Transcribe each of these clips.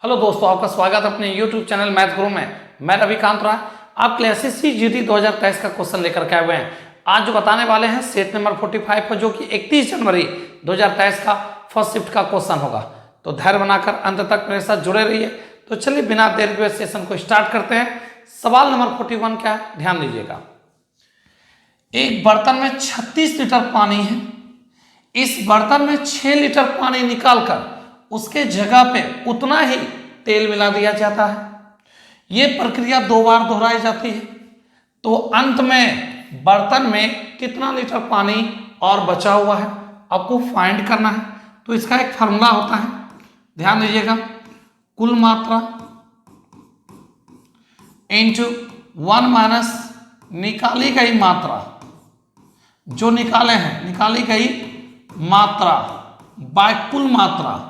Hello दोस्तों, आपका स्वागत अपने YouTube चैनल मैथ गुरु में। मैं रविकांत राय आपके लिए SSC GD 2023 का क्वेश्चन लेकर के आए हुए हैं। आज जो बताने वाले हैं सेट नंबर 45 है, जो कि 31 जनवरी 2023 का फर्स्ट शिफ्ट का क्वेश्चन होगा। तो धैर्य बनाकर अंत तक मेरे साथ जुड़े रहिए। तो चलिए बिना देर के सेशन को स्टार्ट करते हैं। सवाल नंबर 41 क्या है, ध्यान दीजिएगा। एक बर्तन में 36 लीटर पानी है। इस बर्तन में 6 लीटर पानी निकालकर उसके जगह पे उतना ही तेल मिला दिया जाता है। यह प्रक्रिया 2 बार दोहराई जाती है, तो अंत में बर्तन में कितना लीटर पानी और बचा हुआ है आपको फाइंड करना है। तो इसका एक फार्मूला होता है, ध्यान दीजिएगा। कुल मात्रा इंटू 1 माइनस निकाली गई मात्रा, जो निकाले हैं निकाली गई मात्रा बाय कुल मात्रा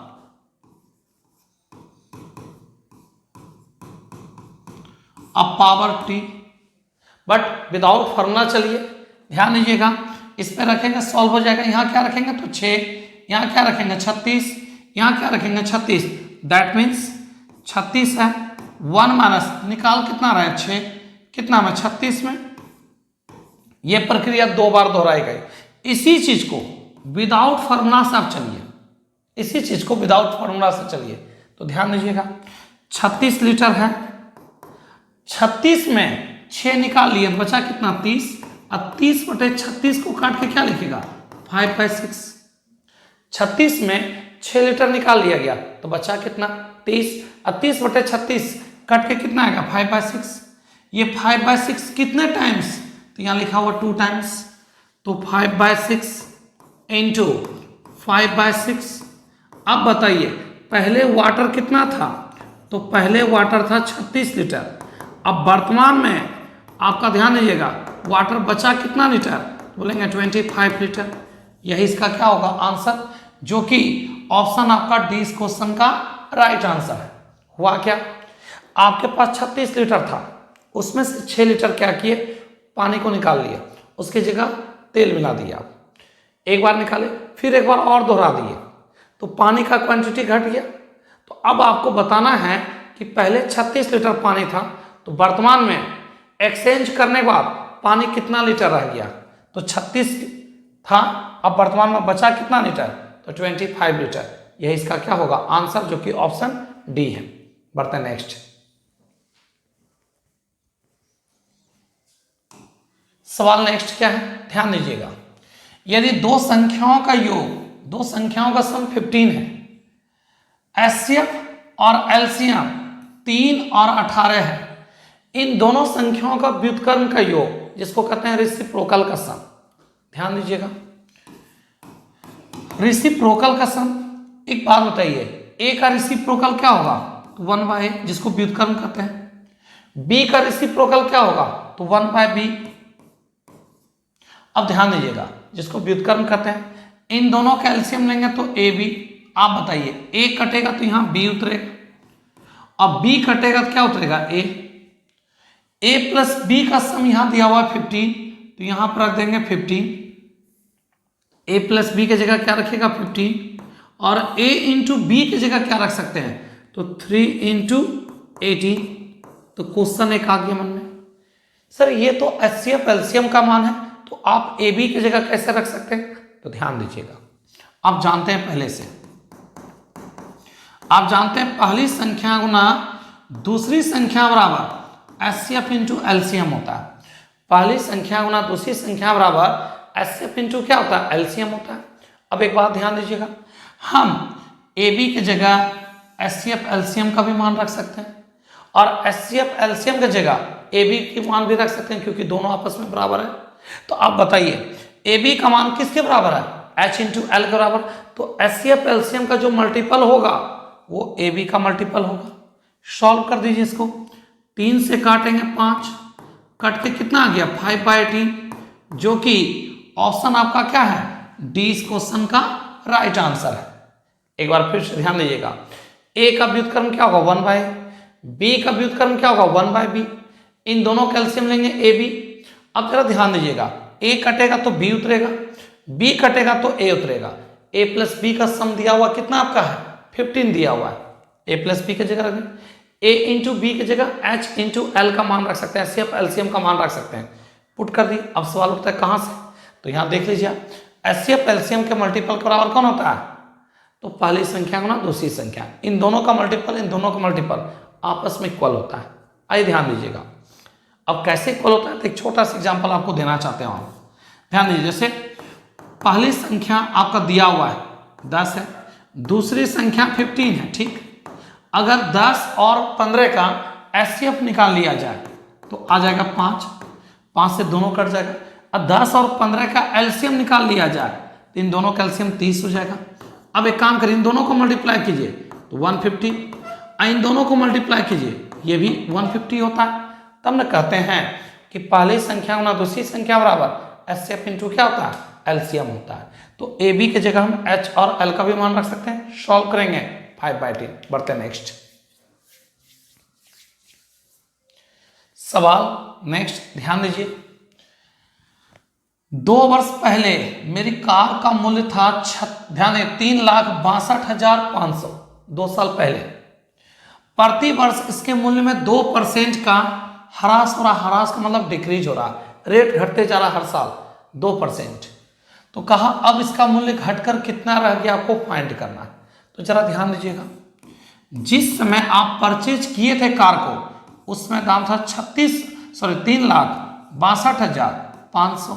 अब power T. But without formula चलिए ध्यान दीजिएगा, इस पे रखेंगे सॉल्व हो जाएगा। यहां क्या रखेंगे तो 6, यहां क्या रखेंगे 36, यहां क्या रखेंगे 36। दैट मीन्स 36 है। 1 माइनस निकाल कितना रहा है 6, कितना में 36 में। यह प्रक्रिया 2 बार दोहराई गई। इसी चीज को विदाउट फॉर्मूला से आप चलिए, इसी चीज को विदाउट फॉर्मूला से चलिए। तो ध्यान दीजिएगा 36 लीटर है, 36 में 6 निकाल लिए, बचा कितना 30। अब 30 बटे 36 को काट के क्या लिखेगा 5/6। 36 में 6 लीटर निकाल लिया गया, तो बचा कितना 30। अब 30 बटे 36 काट के कितना आएगा 5/6। ये 5/6 कितने टाइम्स, तो यहाँ लिखा हुआ 2 टाइम्स। तो 5/6 इंटू 5/6। अब बताइए पहले वाटर कितना था, तो पहले वाटर था 36 लीटर। अब वर्तमान में आपका ध्यान दीजिएगा वाटर बचा कितना लीटर, बोलेंगे 25 लीटर। यही इसका क्या होगा आंसर, जो कि ऑप्शन आपका डी इस क्वेश्चन का राइट आंसर है। हुआ क्या, आपके पास 36 लीटर था, उसमें से 6 लीटर क्या किए पानी को निकाल लिया, उसकी जगह तेल मिला दिया। एक बार निकाले फिर एक बार और दोहरा दिए, तो पानी का क्वांटिटी घट गया। तो अब आपको बताना है कि पहले 36 लीटर पानी था, तो वर्तमान में एक्सचेंज करने के बाद पानी कितना लीटर रह गया, तो 36 था, अब वर्तमान में बचा कितना लीटर, तो 25 लीटर। यही इसका क्या होगा आंसर, जो कि ऑप्शन डी है। बढ़ते हैं नेक्स्ट। सवाल नेक्स्ट क्या है, ध्यान दीजिएगा। यदि दो संख्याओं का योग, दो संख्याओं का सम 15 है, एचसीएफ और एलसीएम 3 और 18 है, इन दोनों संख्याओं का व्युत्क्रम का योग, जिसको कहते हैं रेसिप्रोकल का सम। ध्यान दीजिएगा रेसिप्रोकल का सम। एक बात बताइए, ए का रेसिप्रोकल क्या होगा, तो 1/a, जिसको व्युत्क्रम कहते हैं। बी का रेसिप्रोकल क्या होगा, तो 1/b। अब ध्यान दीजिएगा जिसको व्युत्क्रम कहते हैं, इन दोनों का एलसीएम लेंगे तो ए बी। आप बताइए ए कटेगा तो यहां बी उतरेगा, और बी कटेगा तो क्या उतरेगा ए प्लस बी का सम यहां दिया हुआ है 15, तो यहां पर रख देंगे 15। ए प्लस बी की जगह क्या रखेगा 15, और ए इंटू बी की जगह क्या रख सकते हैं, तो 3 इंटू 18। तो क्वेश्चन एक आ गया मन में, सर ये तो एचसीएफ एलसीएम का मान है, तो आप ए बी की जगह कैसे रख सकते हैं। तो ध्यान दीजिएगा, आप जानते हैं पहले से, आप जानते हैं पहली संख्या गुना दूसरी संख्या बराबर एचसीएफ इंटू एलसीएम होता है। पहली संख्या गुना दूसरी संख्या बराबर एचसीएफ इंटू क्या होता है एलसीएम होता है। अब एक बात ध्यान दीजिएगा, हम ए बी की जगह एचसीएफ एलसीएम का भी मान रख सकते हैं, और एचसीएफ एलसीएम की जगह ए बी की मान भी रख सकते हैं, क्योंकि दोनों आपस में बराबर है। तो आप बताइए ए बी का मान किसके बराबर है, एच इंटू एल के बराबर। तो एचसीएफ एलसीएम का जो मल्टीपल होगा वो ए बी का मल्टीपल होगा। सॉल्व कर दीजिए इसको, 3 से काटेंगे 5, कट के कितना आ गया 5/18, जो कि ऑप्शन आपका क्या है डी इस क्वेश्चन का राइट आंसर है। एक बार फिर से ध्यान दीजिएगा, ए का व्युत्क्रम क्या होगा 1/a, बी का व्युत्क्रम क्या होगा 1/b। इन दोनों कैल्शियम लेंगे ए बी। अब जरा ध्यान दीजिएगा, ए कटेगा तो बी उतरेगा, बी कटेगा तो ए उतरेगा। ए प्लस बी का सम दिया हुआ कितना आपका है 15 दिया हुआ है। ए प्लस बी की जगह रख दें, ए इंटू बी की जगह एच इंटू एल का मान रख सकते हैं, एचसीएफ एलसीएम का मान रख सकते हैं, पुट कर दी। अब सवाल उठता है कहाँ से, तो यहाँ देख लीजिए एचसीएफ एलसीएम के मल्टीपल के बराबर कौन होता है, तो पहली संख्या गुना दूसरी संख्या, इन दोनों का मल्टीपल इन दोनों का मल्टीपल आपस में इक्वल होता है। आइए ध्यान दीजिएगा, अब कैसे इक्वल होता है, तो एक छोटा सा एग्जाम्पल आपको देना चाहते हैं। ध्यान दीजिए, जैसे पहली संख्या आपका दिया हुआ है 10 है, दूसरी संख्या 15 है, ठीक। अगर 10 और 15 का एचसीएफ निकाल लिया जाए तो आ जाएगा 5, 5 से दोनों कट जाएगा। अब 10 और 15 का एलसीएम निकाल लिया जाए तो इन दोनों का एलसीएम 30 हो जाएगा। अब एक काम करिए, इन दोनों को मल्टीप्लाई कीजिए तो 150, इन दोनों को मल्टीप्लाई कीजिए ये भी 150 होता है। तब न कहते हैं कि पहली संख्या गुना दूसरी संख्या बराबर एचसीएफ इंटू क्या होता है, एलसीएम होता है। तो ए बी की जगह हम एच और एल का भी मान रख सकते हैं। सॉल्व करेंगे 5/10। बढ़ते नेक्स्ट सवाल। नेक्स्ट ध्यान दीजिए, 2 वर्ष पहले मेरी कार का मूल्य था ध्यान है 3,62,500। 2 साल पहले प्रति वर्ष इसके मूल्य में 2% का ह्रास हो रहा। ह्रास का मतलब डिक्रीज हो रहा, रेट घटते जा रहा हर साल 2%। तो कहा अब इसका मूल्य घटकर कितना रह गया आपको फाइंड करना। तो जरा ध्यान दीजिएगा, जिस समय आप परचेज किए थे कार को उसमें दाम था 3,62,500।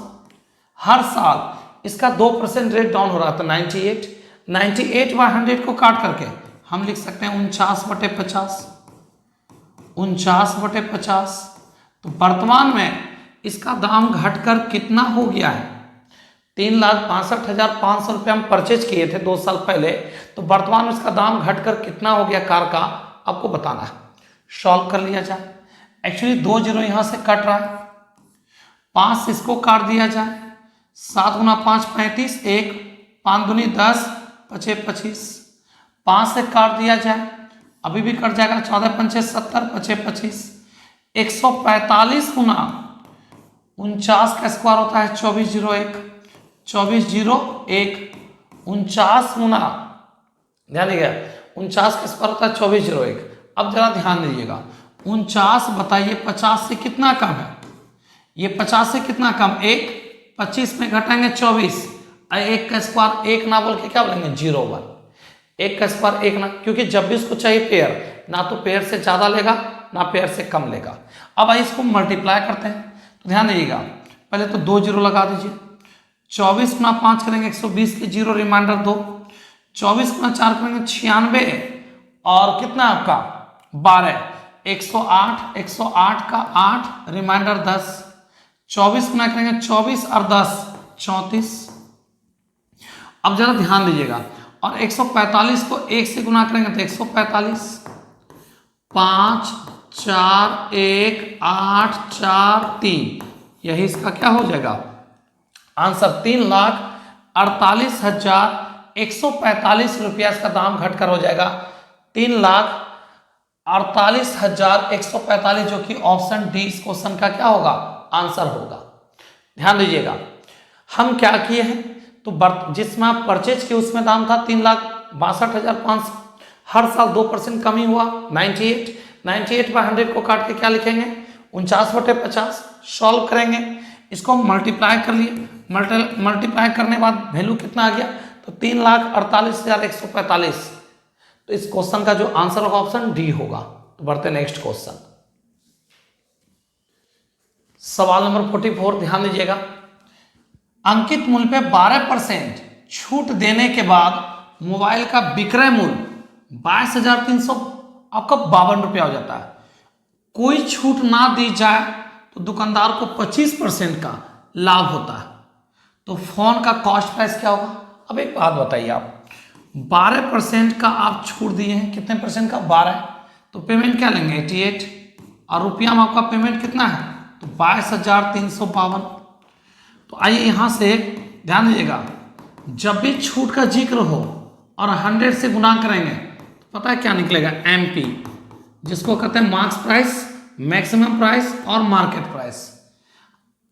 हर साल इसका 2% रेट डाउन हो रहा था 98/100 को काट करके हम लिख सकते हैं 49/50। 49/50। तो वर्तमान में इसका दाम घटकर कितना हो गया है, 3,62,500 रुपये हम परचेज किए थे 2 साल पहले, तो वर्तमान में इसका दाम घटकर कितना हो गया कार का आपको बताना है। सॉल्व कर लिया जाए, एक्चुअली 2 जीरो यहाँ से कट रहा है, 5 इसको काट दिया जाए, 7 गुना 5 35, 1 5 दूनी 10, 5 25, 5 से काट दिया जाए अभी भी कट जाएगा, 14 पंचे 70, 5 25, 145 गुना 49 का स्क्वायर होता है 2401, 2401, 49 गुना ध्यान दीजिएगा 49 का स्क्वायर होता है 2401। अब जरा ध्यान दीजिएगा 49 बताइए 50 से कितना कम है, ये 50 से कितना कम, 1 25 में घटाएंगे 24, 1 का स्क्वायर 1 ना बोल के क्या बोलेंगे 01, 1 का स्क्वायर 1 ना, क्योंकि जब भी उसको चाहिए पेयर, ना तो पेयर से ज़्यादा लेगा ना पेयर से कम लेगा। अब आइए इसको मल्टीप्लाई करते हैं, तो ध्यान दीजिएगा पहले तो 2 जीरो लगा दीजिए, 24 गुना 5 करेंगे 120 के जीरो रिमाइंडर 2, 24 गुना 4 करेंगे 96 और कितना आपका 12, 108, 108 का 8 रिमाइंडर 10, 24 गुना करेंगे 24 और 10 34। अब जरा ध्यान दीजिएगा और 145 को 1 से गुना करेंगे तो 145, 5 4 1 8 4 3, यही इसका क्या हो जाएगा आंसर, 3,48,145 रुपया इसका दाम घटकर हो जाएगा 3,48,145, जो कि ऑप्शन डी इस क्वेश्चन का क्या होगा आंसर होगा। ध्यान दीजिएगा हम क्या किए हैं, तो जिसमें आप परचेज किए उसमें दाम था 3,62,500, हर साल 2% कमी हुआ 98/100 को काट के क्या लिखेंगे 49/50। सॉल्व करेंगे, इसको मल्टीप्लाई कर लिए, मल्टीप्लाई करने के बाद वैल्यू कितना आ गया, तो 3,48,145। तो इस क्वेश्चन का जो आंसर होगा ऑप्शन डी होगा। तो बढ़ते नेक्स्ट क्वेश्चन, सवाल नंबर 44। ध्यान दीजिएगा, अंकित मूल्य पे 12% छूट देने के बाद मोबाइल का विक्रय मूल्य 22,300 आपका 52 रुपया हो जाता है। कोई छूट ना दी जाए तो दुकानदार को 25% का लाभ होता है। तो फोन का कॉस्ट प्राइस क्या होगा। अब एक बात बताइए, आप 12% का आप छूट दिए हैं, कितने परसेंट का 12, तो पेमेंट क्या लेंगे 88, और रुपया में आपका पेमेंट कितना है तो 22,352। तो आइए यहाँ से ध्यान दीजिएगा, जब भी छूट का जिक्र हो और 100 से गुना करेंगे तो पता है क्या निकलेगा MP, जिसको कहते हैं मार्क्स प्राइस, मैक्सिमम प्राइस और मार्केट प्राइस।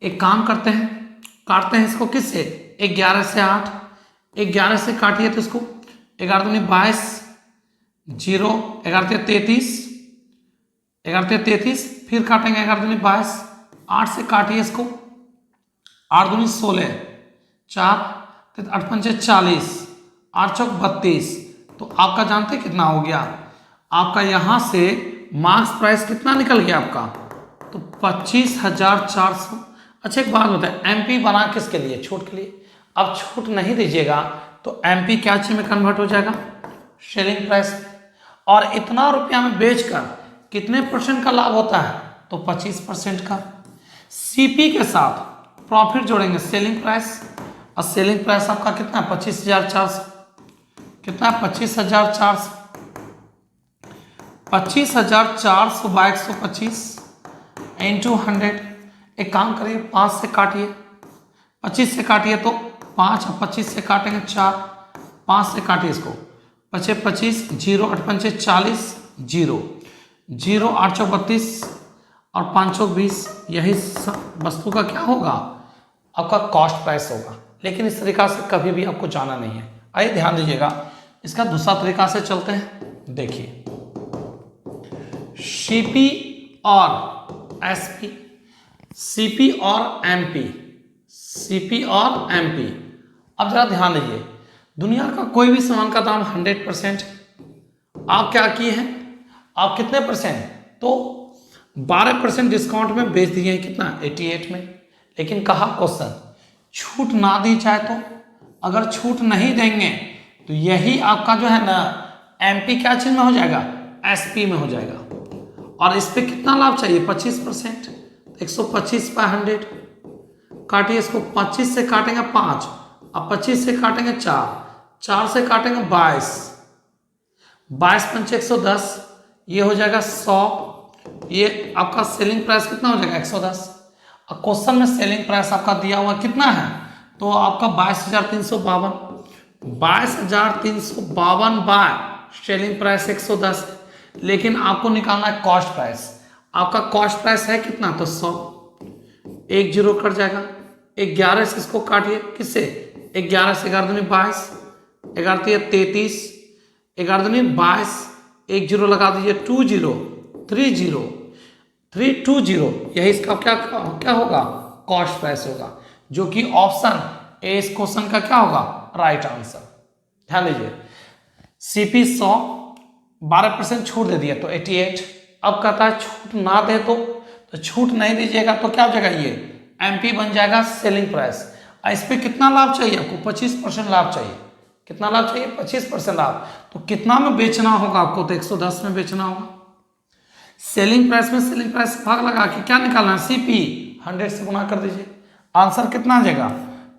एक काम करते हैं, काटते हैं इसको किससे 11 से 8, 11 से काटिए तो इसको 11 दूनी 22, जीरो, 11×33, 11×33, फिर काटेंगे 11×22, 8 से काटिए इसको, 8×2 = 16, 4, 8×5 = 40, 8×4 = 32। तो आपका जानते कितना हो गया? आपका यहाँ से मार्क्स प्राइस कितना निकल गया आपका? तो 25,400। अच्छा एक बात बताए, एमपी बना किसके लिए? छूट के लिए। अब छूट नहीं दीजिएगा तो एमपी क्या चीज में कन्वर्ट हो जाएगा? Selling price. और इतना रुपया में बेचकर कितने % का लाभ होता है? तो 25% का। सीपी के साथ प्रॉफिट जोड़ेंगे सेलिंग प्राइस, और सेलिंग प्राइस आपका कितना? 25,400। कितना? 25,400। 25,400 / 125 × 100। एक काम करिए, 5 से काटिए, 25 से काटिए तो 5, और 25 से काटेंगे 4, 5 से काटिए इसको, 25, 0, 8×5 = 40, 0, 0, 8×32 और 520। यही वस्तु का क्या होगा? आपका कॉस्ट प्राइस होगा। लेकिन इस तरीका से कभी भी आपको जाना नहीं है। आइए ध्यान दीजिएगा, इसका दूसरा तरीका से चलते हैं। देखिए, सीपी और एसपी, सीपी और एमपी, सीपी और एमपी। अब जरा ध्यान दीजिए, दुनिया का कोई भी सामान का दाम 100%, आप क्या किए हैं? आप कितने %? तो 12% डिस्काउंट में बेच दिए हैं। कितना? 88 में। लेकिन कहा क्वेश्चन छूट ना दी जाए तो? अगर छूट नहीं देंगे तो यही आपका जो है ना एमपी क्या चीज में हो जाएगा? एसपी में हो जाएगा। और इस पे कितना लाभ चाहिए? 25%। 125/100 काटिए इसको, 25 से काटेंगे 5, अब 25 से काटेंगे 4, 4 से काटेंगे 22, 22×5 = 110, ये हो जाएगा 100। ये आपका सेलिंग प्राइस कितना हो जाएगा? 110। अब क्वेश्चन में सेलिंग प्राइस आपका दिया हुआ कितना है? तो आपका 22,352, 22,352 बाय सेलिंग प्राइस 110। लेकिन आपको निकालना है कॉस्ट प्राइस। आपका कॉस्ट प्राइस है कितना? तो 100। 1 0 कट जाएगा, 11 से इसको काटिए, किससे? 11 से 11×22, 11×3 = 33, 11×22, 1 0 लगा दीजिए, 2 0, 3 0, 320। यही इसका क्या होगा? कॉस्ट प्राइस होगा, जो कि ऑप्शन ए इस क्वेश्चन का क्या होगा? Right answer. ध्यान दीजिए, सीपी 100, 12% छूट दे दिया तो 88। अब कहता है छूट ना दे तो छूट नहीं दीजिएगा तो क्या हो जाएगा? ये एमपी बन जाएगा सेलिंग प्राइस। इस पे कितना लाभ चाहिए आपको? 25% लाभ चाहिए। कितना लाभ चाहिए? 25% लाभ। तो कितना में बेचना होगा आपको? तो 110 में बेचना होगा। सेलिंग प्राइस में सेलिंग प्राइस भाग लगा के क्या निकालना है? सीपी 100 से गुना कर दीजिए, आंसर कितना आ जाएगा?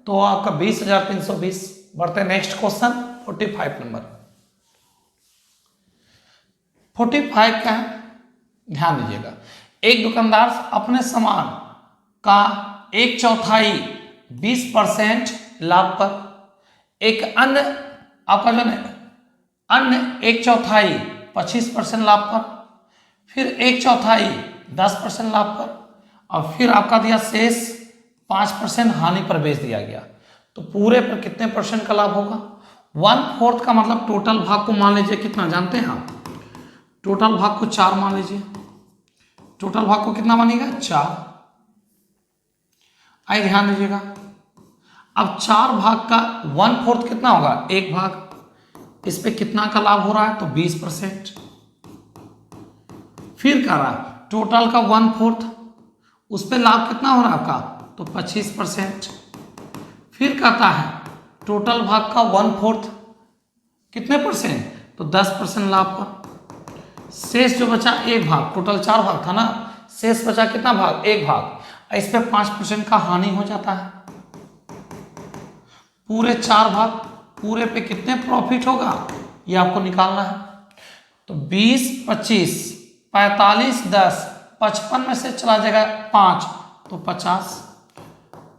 तो आपका 20,320। बढ़ते नेक्स्ट क्वेश्चन 45 नंबर। 45 क्या है? ध्यान दीजिएगा, एक दुकानदार अपने सामान का 1/4 20% लाभ पर, एक अन्य आपका जो है अन्य 1/4 25% लाभ पर, फिर 1/4 10% लाभ पर, और फिर आपका दिया शेष 5% हानि पर बेच दिया गया। तो पूरे पर कितने % का लाभ होगा? 1/4 का मतलब टोटल भाग को मान लीजिए कितना जानते हैं आप? टोटल भाग को 4 मान लीजिए। टोटल भाग को कितना मानिएगा? 4। आइए ध्यान दीजिएगा, अब 4 भाग का 1/4 कितना होगा? 1 भाग। इस पे कितना का लाभ हो रहा है? तो 20%। फिर कह रहा टोटल का 1/4, उस पे लाभ कितना हो रहा है आपका? तो 25%। फिर कहता है टोटल भाग का 1/4 कितने %? तो 10% लाभ पर। शेष जो बचा 1 भाग, टोटल 4 भाग था ना, शेष बचा कितना भाग? 1 भाग। इस पे 5% का हानि हो जाता है। पूरे 4 भाग, पूरे पे कितने प्रॉफिट होगा ये आपको निकालना है। तो 20 25 45 10 55 में से चला जाएगा 5 तो 50।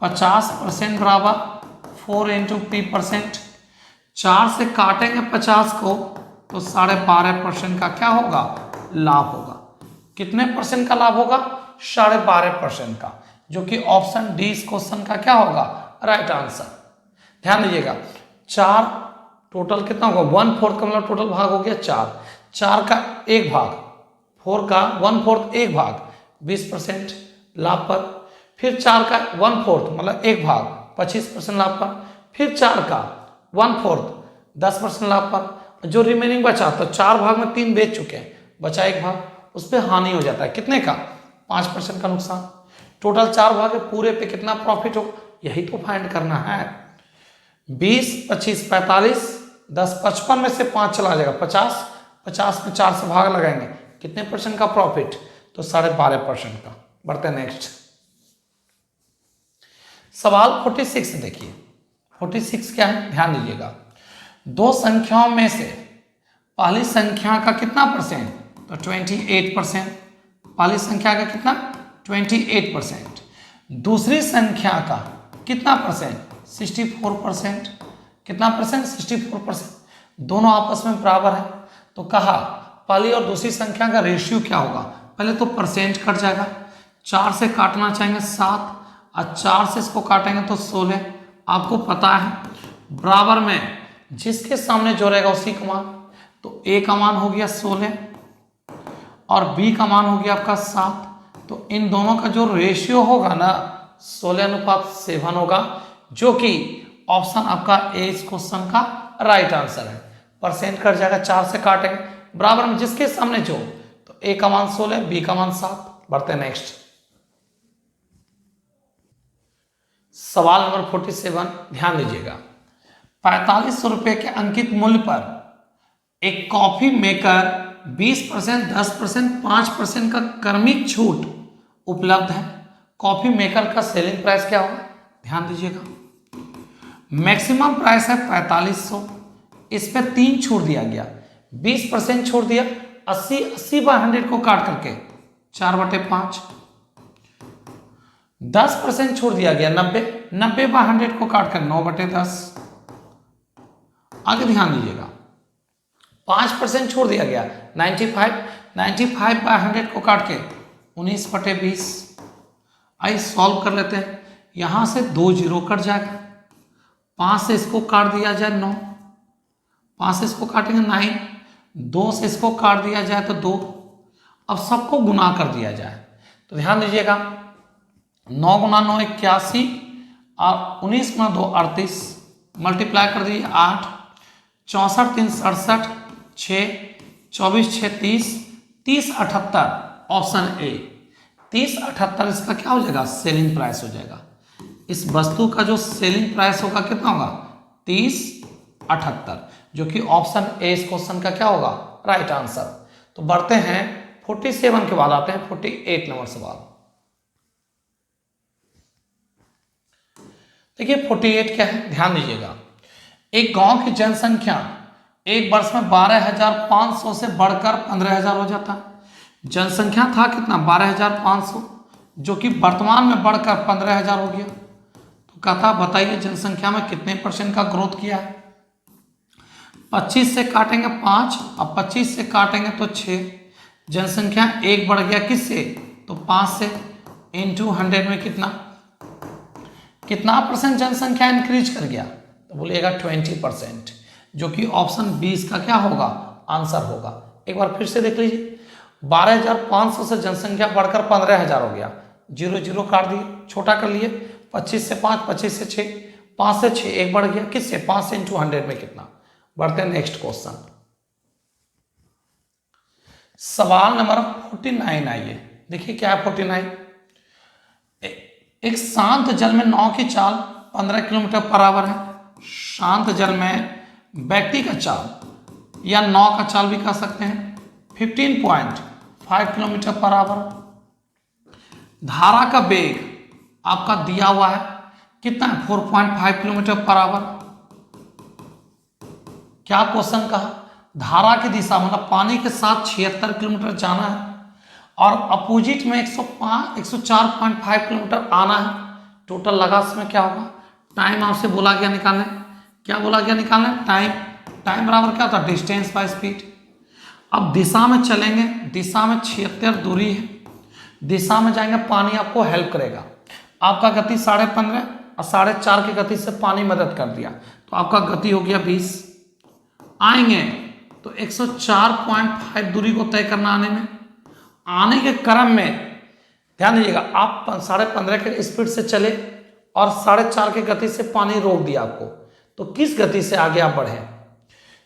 50% बराबर 4 × p%। 4 से काटेंगे 50 को तो 12.5% का क्या होगा? लाभ होगा। कितने % का लाभ होगा? 12.5% का, जो कि ऑप्शन डी इस क्वेश्चन का क्या होगा? Right answer. ध्यान दीजिएगा, 4 टोटल कितना होगा? 1/4 का मतलब टोटल भाग हो गया 4। 4 का 1 भाग, 4 का 1/4 1 भाग 20% लाभ पर, फिर 4 का 1/4 मतलब 1 भाग 25% लाभ पर, फिर 4 का 1/4 10% लाभ पर। जो रिमेनिंग बचा, तो 4 भाग में 3 बेच चुके हैं, बचा 1 भाग, उस पर हानि हो जाता है। कितने का? 5% का नुकसान। टोटल 4 भाग है, पूरे पे कितना प्रॉफिट हो, यही तो फाइंड करना है। 20 25 45 10 55 में से 5 चला जाएगा 50, 50 में 4 से भाग लगाएंगे, कितने परसेंट का प्रॉफिट? तो 12.5% का। बढ़ते हैं नेक्स्ट सवाल 46 देखिए। 46 क्या है, ध्यान दीजिएगा। दो संख्याओं में से पहली संख्या का कितना परसेंट? तो 28%। पहली संख्या का कितना? 28%। दूसरी संख्या का कितना परसेंट? 64%। कितना परसेंट? 64%। दोनों आपस में बराबर है। तो कहा पहली और दूसरी संख्या का रेशियो क्या होगा? पहले तो परसेंट कट जाएगा, 4 से काटना चाहेंगे 7 और 4 से इसको काटेंगे तो 16। आपको पता है बराबर में जिसके सामने जो रहेगा उसी का मान। तो ए का मान हो गया 16 और बी का मान हो गया आपका 7। तो इन दोनों का जो रेशियो होगा ना 16:7 होगा, जो कि ऑप्शन आपका ए इस क्वेश्चन का राइट आंसर है। परसेंट कट जाएगा, 4 से काटेंगे, बराबर में जिसके सामने जो, तो ए का मान 16 बी का मान 7। बढ़ते हैं नेक्स्ट सवाल नंबर 47, ध्यान दीजिएगा। 4500 रुपये के अंकित मूल्य पर एक कॉफी मेकर 20%, 10%, 5% का क्रमिक छूट उपलब्ध है। कॉफी मेकर का सेलिंग प्राइस क्या होगा? ध्यान दीजिएगा। मैक्सिमम प्राइस है 4500, इस पे 3 छूट दिया गया, 20% छोड़ दिया, 80/100 को काट करके 4/5, 10% छोड़ दिया गया 90/100 को काट कर 9/10। आगे ध्यान दीजिएगा, 5% छोड़ दिया गया 95/100 को काट के 19/20। आइए सॉल्व कर लेते हैं। यहां से 2 जीरो कट जाएगा, 5 से इसको काट दिया जाए 9, 5 से इसको काटेंगे 9, 2 से इसको काट दिया जाए तो 2। अब सबको गुना कर दिया जाए, तो ध्यान दीजिएगा 9 × 9 81 और 19 × 2 38, मल्टीप्लाई कर दीजिए 8, 64 3 67, 6 24 6 30, 30 78 ऑप्शन ए। 30 78 इसका क्या हो जाएगा? सेलिंग प्राइस हो जाएगा। इस वस्तु का जो सेलिंग प्राइस होगा कितना होगा? 30 78, जो कि ऑप्शन ए इस क्वेश्चन का क्या होगा? Right answer. तो बढ़ते हैं 47 के बाद आते हैं 48 नंबर सवाल। देखिए 48 क्या है, ध्यान दीजिएगा। एक गांव की जनसंख्या एक वर्ष में 12,500 से बढ़कर 15,000 हो जाता है। जनसंख्या था कितना? 12,500, जो कि वर्तमान में बढ़कर 15,000 हो गया। तो कहता बताइए जनसंख्या में कितने % का ग्रोथ किया है? 25 से काटेंगे 5 और 25 से काटेंगे तो 6। जनसंख्या 1 बढ़ गया किससे? तो 5 से, इंटू 100 में कितना % जनसंख्या इंक्रीज कर गया? तो बोलिएगा 20%, जो कि ऑप्शन 20 का क्या होगा? आंसर होगा। एक बार फिर से देख लीजिए, 12,500 से जनसंख्या बढ़कर 15,000 हो गया, 0 0 काट दिए, छोटा कर लिए, 25 से 5, 25 से 6, 5 से 6 1 बढ़ गया किससे? 5 से इंटू 100 में कितना? बढ़ते हैं नेक्स्ट क्वेश्चन, सवाल नंबर 49 आइए। देखिए क्या है 49। एक शांत जल में नाव की चाल 15 किलोमीटर पर आवर है। शांत जल में व्यक्ति का चाल या नाव का चाल भी कह सकते हैं 15.5 किलोमीटर पर आवर। धारा का वेग आपका दिया हुआ है कितना है? 4.5 किलोमीटर पर आवर। क्या क्वेश्चन कहा? धारा की दिशा मतलब पानी के साथ 76 किलोमीटर जाना है और अपोजिट में 104.5 किलोमीटर आना है। टोटल लगा इसमें क्या होगा? टाइम आपसे बोला गया निकालने, क्या बोला गया निकालने? टाइम बराबर क्या होता है? Distance by speed. अब दिशा में चलेंगे, दिशा में 76 दूरी है, दिशा में जाएंगे पानी आपको हेल्प करेगा। आपका गति 15.5 और 4.5 की गति से पानी मदद कर दिया, तो आपका गति हो गया 20। आएंगे तो 104.5 दूरी को तय करना आने में। आने के क्रम में ध्यान दीजिएगा, आप 15.5 के स्पीड से चले और 4.5 की गति से पानी रोक दिया आपको, तो किस गति से आगे आप बढ़े?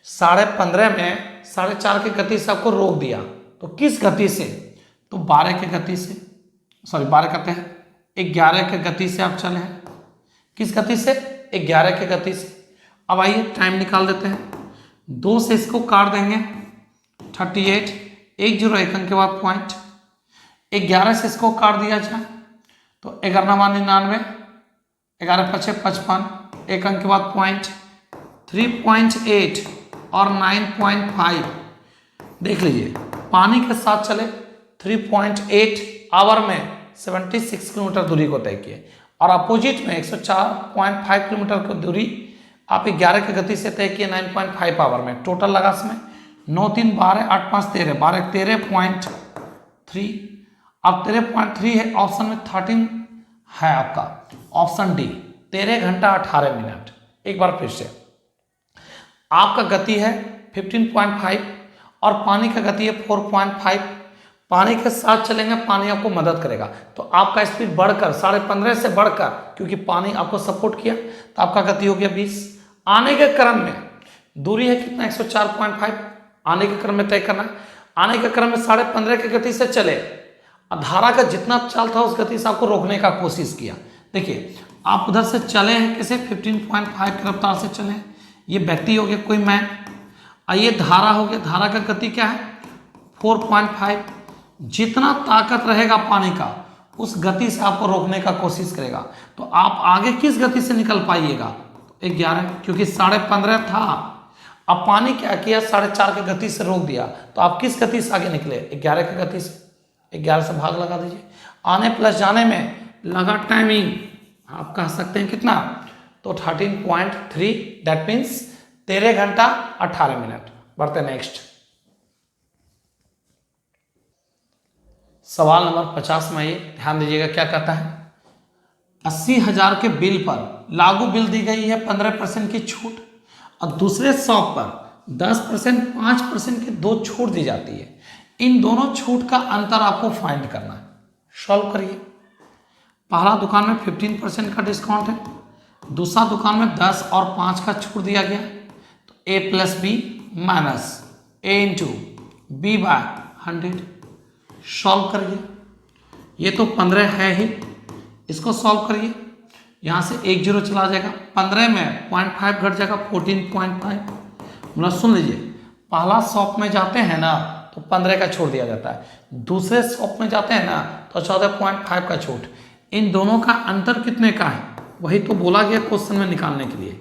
15.5 में 4.5 की गति से आपको रोक दिया, तो किस गति से? तो 12 की गति से, सॉरी 12 करते हैं, 11 की गति से आप चले हैं। किस गति से? 11 की गति से। अब आइए टाइम निकाल देते हैं, 2 से इसको काट देंगे 38, 101 अंक के बाद पॉइंट, 11 से इसको काट दिया जाए तो 11×99, 11×5 = 55, 1 अंक के बाद पॉइंट, 3.8 और 9.5। देख लीजिए, पानी के साथ चले 3.8 आवर में 76 किलोमीटर दूरी को तय किए, और अपोजिट में 104.5 किलोमीटर की दूरी आप 11 की गति से तय किए 9.5 आवर में। टोटल लगा इसमें 9 3 12 8 5 13, 12 13.3। अब 13.3 है, ऑप्शन में 13 है आपका, ऑप्शन डी 13 घंटा 18 मिनट। एक बार फिर से, आपका गति है 15.5 और पानी का गति है 4.5। पानी के साथ चलेंगे, पानी आपको मदद करेगा, तो आपका स्पीड बढ़कर 15.5 से बढ़कर, क्योंकि पानी आपको सपोर्ट किया, तो आपका गति हो गया 20। आने के क्रम में दूरी है कितना? 104.5 आने के क्रम में तय करना। आने के क्रम में 15.5 की गति से चले, धारा का जितना चाल था उस गति से आपको रोकने का कोशिश किया। देखिए, आप उधर से चले हैं कैसे? 15.5 की रफ्तार से चले। ये व्यक्ति हो गया कोई मैन, ये धारा हो गया, धारा का गति क्या है? 4.5। जितना ताकत रहेगा पानी का उस गति से आपको रोकने का कोशिश करेगा, तो आप आगे किस गति से निकल पाइएगा? 11, क्योंकि 15.5 था, अब पानी क्या किया? 4.5 की गति से रोक दिया, तो आप किस गति से आगे निकले? 11 की गति से। 11 से भाग लगा दीजिए, आने प्लस जाने में लगा टाइमिंग, आप कह सकते हैं कितना? तो 13.3, दैट मीन्स 13 घंटा 18 मिनट। बढ़ते नेक्स्ट, सवाल नंबर 50 में आइए, ध्यान दीजिएगा क्या कहता है। 80,000 के बिल पर लागू बिल दी गई है 15% की छूट, और दूसरे शॉप पर 10%, 5% की 2 छूट दी जाती है। इन दोनों छूट का अंतर आपको फाइंड करना है। सॉल्व करिए। पहला दुकान में 15% का डिस्काउंट है, दूसरा दुकान में 10 और 5 का छूट दिया गया, तो A + B - A × B/100। Solve करिए। ये तो 15 है ही, इसको सॉल्व करिए। यहाँ से 1 0 चला जाएगा, 15 में 0.5 घट जाएगा 14.5। मतलब सुन लीजिए, पहला शॉप में जाते हैं ना तो 15 का छूट दिया जाता है, दूसरे शॉप में जाते हैं ना तो 14.5 का छूट। इन दोनों का अंतर कितने का है? वही तो बोला गया क्वेश्चन में निकालने के लिए।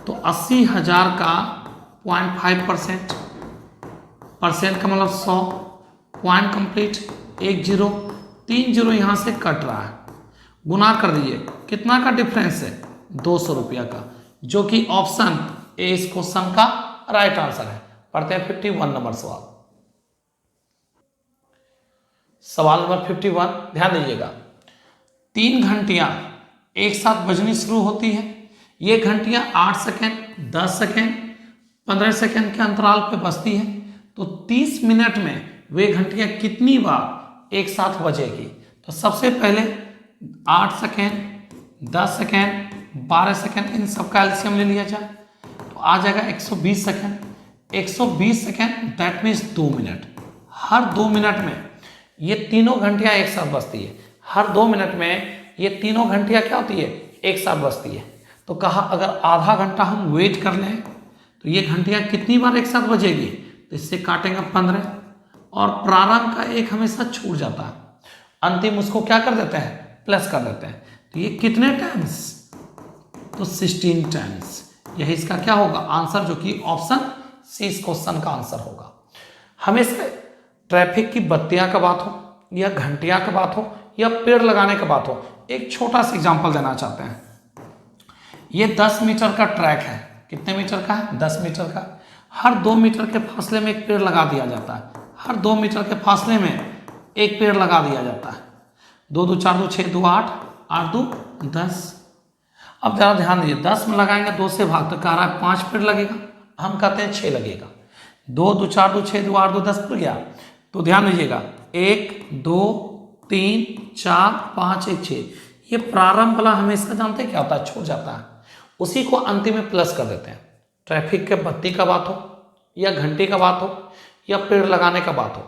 तो 80,000 का 0.5%, परसेंट का मतलब 100, पॉइंट कंप्लीट, 1 0, 3 0 यहाँ से कट रहा है, गुना कर दीजिए। कितना का डिफरेंस है? 200 रुपया का, जो कि ऑप्शन ए इस क्वेश्चन का राइट आंसर है। पढ़ते हैं 51 नंबर सवाल। सवाल नंबर 51, ध्यान दीजिएगा। 3 घंटियां एक साथ बजनी शुरू होती है। ये घंटियां 8 सेकेंड, 10 सेकेंड, 15 सेकेंड के अंतराल पे बजती है। तो 30 मिनट में वे घंटियां कितनी बार एक साथ बजेगी? तो सबसे पहले 8 सेकेंड, 10 सेकेंड, 12 सेकेंड, इन सब का एलसीएम ले लिया जाए तो आ जाएगा 120 second. 120 second that means 2 minute. Her 2 minute में ये तीनों घंटियां एक साथ बजती है। हर 2 मिनट में ये तीनों घंटियां क्या होती है? एक साथ बजती है। तो कहा अगर आधा घंटा हम वेट कर लें तो ये घंटियां कितनी बार एक साथ बजेगी? तो इससे काटेंगे 15, और प्रारंभ का 1 हमेशा छूट जाता है, अंतिम उसको क्या कर देते हैं? प्लस कर देते हैं। तो ये कितने टाइम्स? तो 16 टाइम्स। यही इसका क्या होगा? आंसर, जो कि ऑप्शन सी इस क्वेश्चन का आंसर होगा। हमेशा ट्रैफिक की बत्तियां का बात हो या घंटियां का बात हो या पेड़ लगाने का बात हो, एक छोटा सा एग्जांपल देना चाहते हैं। ये 10 मीटर का ट्रैक है। कितने मीटर का है? 10 मीटर का। हर 2 मीटर के फासले में एक पेड़ लगा दिया जाता है। हर 2 मीटर के फासले में एक पेड़ लगा दिया जाता है। 2 2 4 2 6 2 8, 8 2 10। अब जरा ध्यान दीजिए, 10 में लगाएंगे 2 से भाग, तो कह रहा है 5 पेड़ लगेगा, हम कहते हैं 6 लगेगा। दो दो चार दो छः दो आठ दो 10 पड़ गया। तो ध्यान दीजिएगा 1 2 3 4 5 1 6, ये प्रारंभ वाला हमेशा जानते हैं क्या होता है, छूट जाता है, उसी को अंतिम में प्लस कर देते हैं। ट्रैफिक के बत्ती का बात हो या घंटे का बात हो या पेड़ लगाने का बात हो,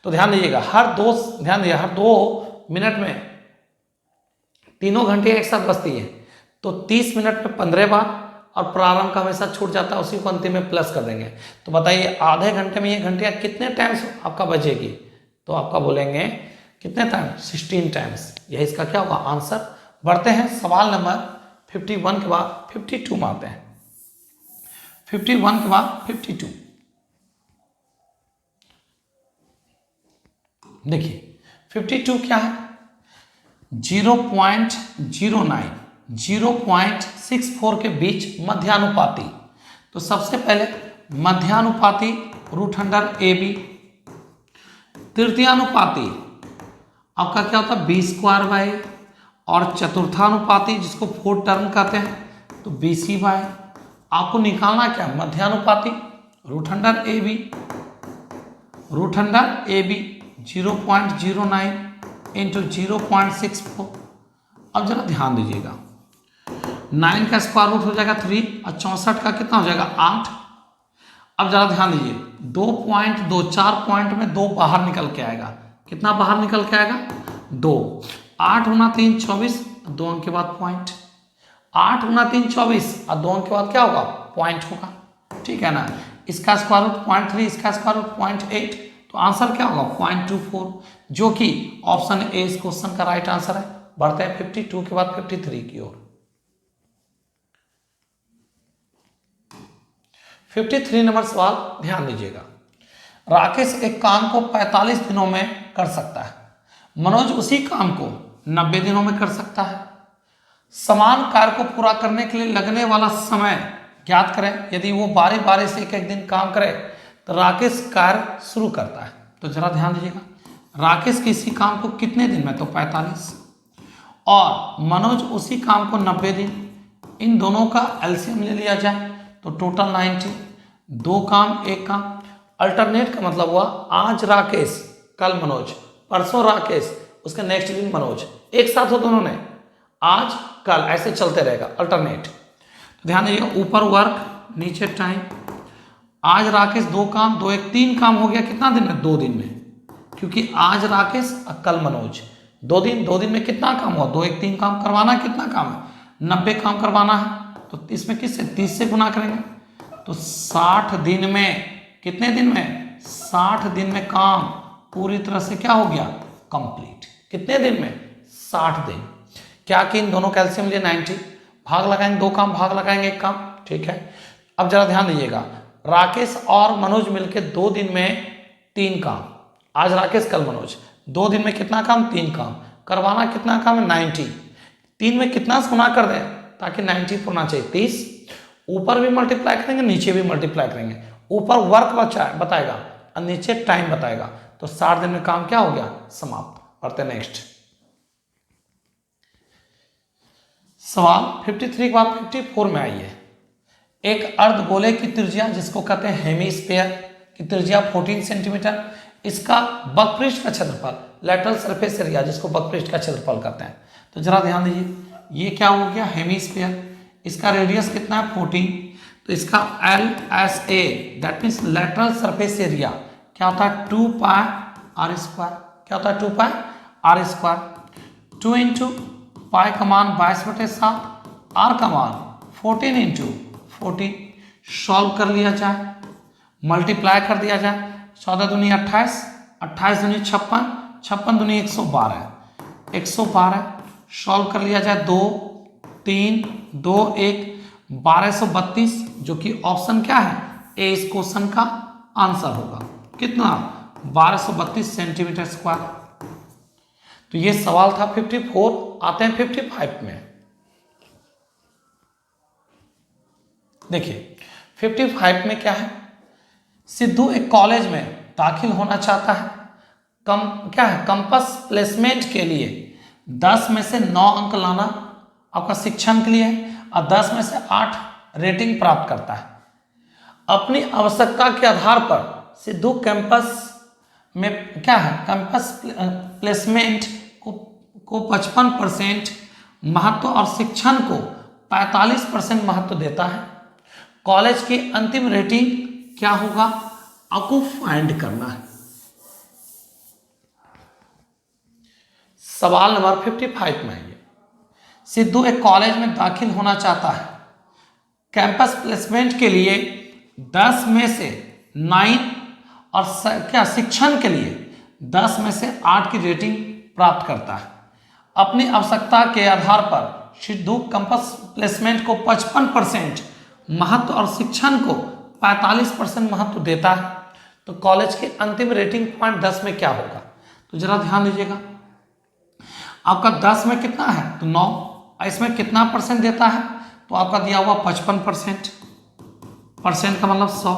तो ध्यान दीजिएगा हर 2 मिनट में तीनों घंटे एक साथ बजती है, तो 30 मिनट में 15 बार, और प्रारंभ का हमेशा छूट जाता है, उसी को अंतिम में प्लस कर देंगे। तो बताइए आधे घंटे में ये घंटियाँ कितने टाइम्स आपका बजेगी, तो आपका बोलेंगे कितने टाइम, 16 टाइम्स। यही इसका क्या होगा आंसर। बढ़ते हैं सवाल नंबर 51 के बाद 52 में आते हैं। 51 के बाद 52 देखिए 52 क्या है, 0.09 0.64 के बीच मध्यानुपाती। तो सबसे पहले मध्यानुपाती रूट अंडर ए बी, तृतीयानुपाती आपका क्या होता है बी स्क्वायर बाई, और चतुर्थानुपाती जिसको फोर्थ टर्म कहते हैं तो बी सी बाई। आपको निकालना क्या, मध्यानुपाती root under A B, root under A B 0.09 into 0.64। अब जरा ध्यान दीजिएगा 9 का स्क्वायर रूट हो जाएगा 3 और 64 का कितना हो जाएगा 8। अब जरा ध्यान दीजिए 2.24 पॉइंट में 2 बाहर निकल के आएगा, कितना बाहर निकल के आएगा 2, 8 गुना 3 24, 2 अंक के बाद पॉइंट, 8 गुना 3 24 और 2 अंक के बाद क्या होगा पॉइंट होगा, ठीक है ना। इसका स्क्वायर रूट 0.3, इसका स्क्वायर रूट 0.8, तो आंसर क्या होगा 0.24, जो कि ऑप्शन ए इस क्वेश्चन का राइट आंसर है। बढ़ते हैं 52 के बाद 53 की ओर। 53 नंबर सवाल ध्यान दीजिएगा, राकेश एक काम को 45 दिनों में कर सकता है, मनोज उसी काम को 90 दिनों में कर सकता है। समान कार्य को पूरा करने के लिए लगने वाला समय ज्ञात करें। यदि वो बारी बारी से एक एक दिन काम करे तो राकेश कार्य शुरू करता है। तो जरा ध्यान दीजिएगा राकेश किसी काम को कितने दिन में, तो 45, और मनोज उसी काम को 90 दिन, इन दोनों का एलसीएम ले लिया जाए तो टोटल 90, 2 काम 1 काम। अल्टरनेट का मतलब हुआ आज राकेश कल मनोज, परसों राकेश उसके नेक्स्ट दिन मनोज, एक साथ हो दोनों ने, आज कल ऐसे चलते रहेगा अल्टरनेट। तो ध्यान दीजिएगा ऊपर वर्क नीचे टाइम, आज राकेश 2 काम 2 1 3 काम हो गया कितना दिन में, 2 दिन में, क्योंकि आज राकेश और कल मनोज 2 दिन में कितना काम हुआ 2 1 3 काम। करवाना कितना काम है 90 काम करवाना है, तो इसमें किससे 30 से गुना करेंगे, तो 60 दिन में, कितने दिन में 60 दिन में काम पूरी तरह से क्या हो गया कंप्लीट। कितने दिन में 60 दिन। क्या कि इन दोनों कैल्शियम लिए 90, भाग लगाएंगे 2 काम, भाग लगाएंगे 1 काम, ठीक है। अब जरा ध्यान दीजिएगा राकेश और मनोज मिलकर 2 दिन में 3 काम, आज राकेश कल मनोज, 2 दिन में कितना काम 3 काम। करवाना कितना काम है 90, 3 में कितना गुना कर दें ताकि 90 होना चाहिए 30, ऊपर भी मल्टीप्लाई करेंगे नीचे भी मल्टीप्लाई करेंगे, ऊपर वर्क बताएगा और नीचे टाइम बताएगा, तो 60 दिन में काम क्या हो गया समाप्त। पढ़ते नेक्स्ट सवाल 53 के बाद 54 में आइए। एक अर्धगोले की त्रिज्या जिसको कहते हैं हेमीस्फीयर की त्रिज्या 14 सेंटीमीटर, इसका बकपृष्ठ का क्षेत्रफल लैटरल सरफेस एरिया जिसको बकपृष्ठ का क्षेत्रफल कहते हैं। तो जरा ध्यान दीजिए ये क्या हो गया हेमीस्फीयर, इसका रेडियस कितना है 14, तो इसका LSA that means lateral surface area क्या होता है 2 पाई आर स्क्वायर, क्या होता है 2 पाई आर स्क्वायर, 2 इंटू पाई का मान 22/7, आर का मान 14 इंटू 14, सॉल्व कर लिया जाए, मल्टीप्लाई कर दिया जाए, 14 दूनी 28, 28 दूनी 56, 56 दूनी 112, 112 सॉल्व कर लिया जाए 2 3 2 1 1232, जो कि ऑप्शन क्या है ए इस क्वेश्चन का आंसर होगा। कितना 1232 सेंटीमीटर स्क्वायर। तो ये सवाल था 54। आते हैं 55 में। देखिए 55 में क्या है, सिद्धू एक कॉलेज में दाखिल होना चाहता है, क्या है कंपस प्लेसमेंट के लिए 10 में से 9 अंक लाना आपका शिक्षण के लिए है, और 10 में से 8 रेटिंग प्राप्त करता है। अपनी आवश्यकता के आधार पर सिद्धू कैंपस में क्या है, कैंपस प्लेसमेंट को 55% महत्व और शिक्षण को 45% महत्व देता है। कॉलेज की अंतिम रेटिंग क्या होगा, आपको फाइंड करना है। सवाल नंबर 55 में है, सिद्धू एक कॉलेज में दाखिल होना चाहता है। कैंपस प्लेसमेंट के लिए 10 में से 9 और क्या शिक्षण के लिए 10 में से 8 की रेटिंग प्राप्त करता है। अपनी आवश्यकता के आधार पर सिद्धू कैंपस प्लेसमेंट को 55% महत्व और शिक्षण को 45% महत्व देता है। तो कॉलेज की अंतिम रेटिंग पॉइंट 10 में क्या होगा, तो जरा ध्यान दीजिएगा। आपका 10 में कितना है, तो 9, इसमें कितना परसेंट देता है, तो आपका दिया हुआ 55%, परसेंट का मतलब 100।